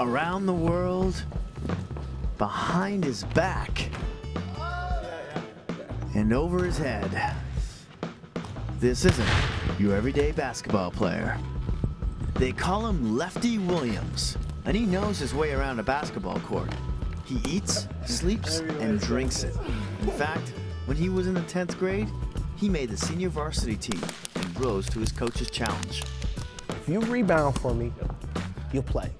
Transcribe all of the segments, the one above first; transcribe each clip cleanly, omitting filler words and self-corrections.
Around the world, behind his back, and over his head. This isn't your everyday basketball player. They call him Lefty Williams, and he knows his way around a basketball court. He eats, sleeps, and drinks it. In fact, when he was in the 10th grade, he made the senior varsity team and rose to his coach's challenge. If you rebound for me, you'll play.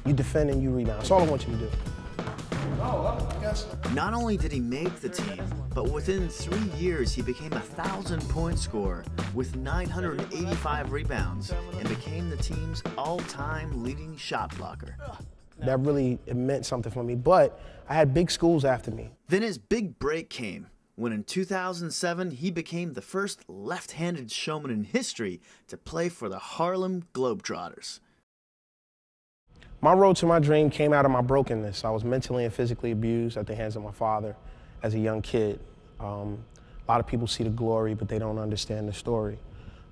You defend and you rebound. That's all I want you to do. Not only did he make the team, but within 3 years he became a 1,000-point scorer with 985 rebounds and became the team's all-time leading shot blocker. That really meant something for me, but I had big schools after me. Then his big break came when in 2007 he became the first left-handed showman in history to play for the Harlem Globe Trotters. My road to my dream came out of my brokenness. I was mentally and physically abused at the hands of my father as a young kid. A lot of people see the glory, but they don't understand the story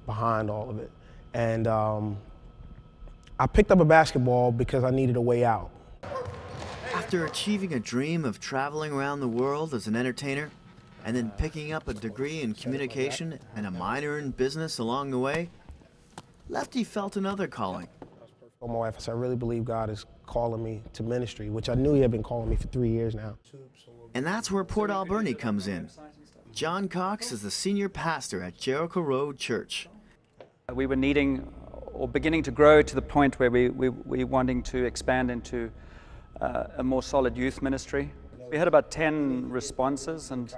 behind all of it. And I picked up a basketball because I needed a way out. After achieving a dream of traveling around the world as an entertainer, and then picking up a degree in communication and a minor in business along the way, Lefty felt another calling. My wife, I said, I really believe God is calling me to ministry, which I knew he had been calling me for 3 years now. And that's where Port Alberni comes in. John Cox is the senior pastor at Jericho Road Church. We were needing or beginning to grow to the point where we wanting to expand into a more solid youth ministry. We had about 10 responses, and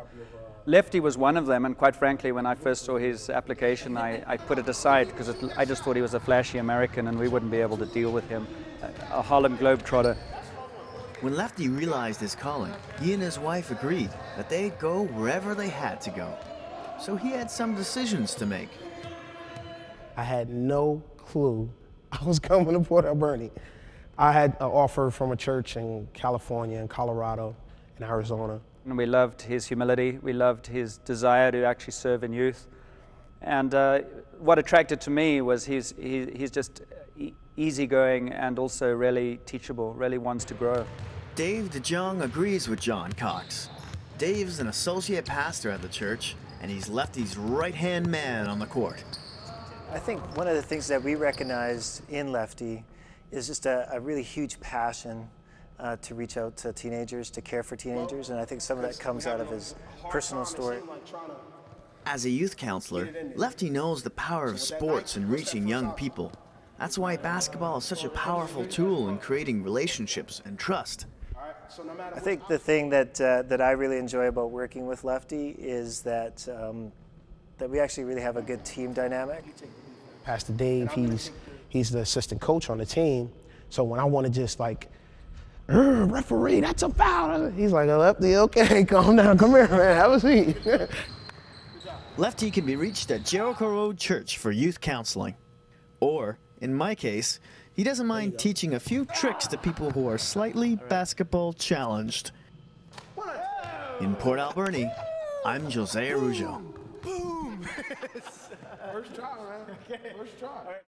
Lefty was one of them, and quite frankly, when I first saw his application, I put it aside because I just thought he was a flashy American and we wouldn't be able to deal with him, a Harlem Globe Trotter. When Lefty realized his calling, he and his wife agreed that they'd go wherever they had to go. So he had some decisions to make. I had no clue I was coming to Port Alberni. I had an offer from a church in California, in Colorado, in Arizona. And we loved his humility, we loved his desire to actually serve in youth. And what attracted to me was he's just easygoing and also really teachable, really wants to grow. Dave Dejong agrees with John Cox. Dave's an associate pastor at the church, and he's Lefty's right-hand man on the court. I think one of the things that we recognized in Lefty is just a really huge passion to reach out to teenagers, to care for teenagers, and I think some of that comes out of his personal story. As a youth counselor, Lefty knows the power of sports in reaching young people. That's why basketball is such a powerful tool in creating relationships and trust. I think the thing that I really enjoy about working with Lefty is that that we actually really have a good team dynamic. Pastor Dave, he's the assistant coach on the team, so when I want to just like, referee, that's a foul. He's like, Lefty, okay, calm down, come here, man, have a seat. Lefty can be reached at Jericho Road Church for youth counseling. Or, in my case, he doesn't mind teaching a few tricks to people who are slightly basketball challenged. In Port Alberni, I'm Jose Araujo. Boom! First try, man. First try.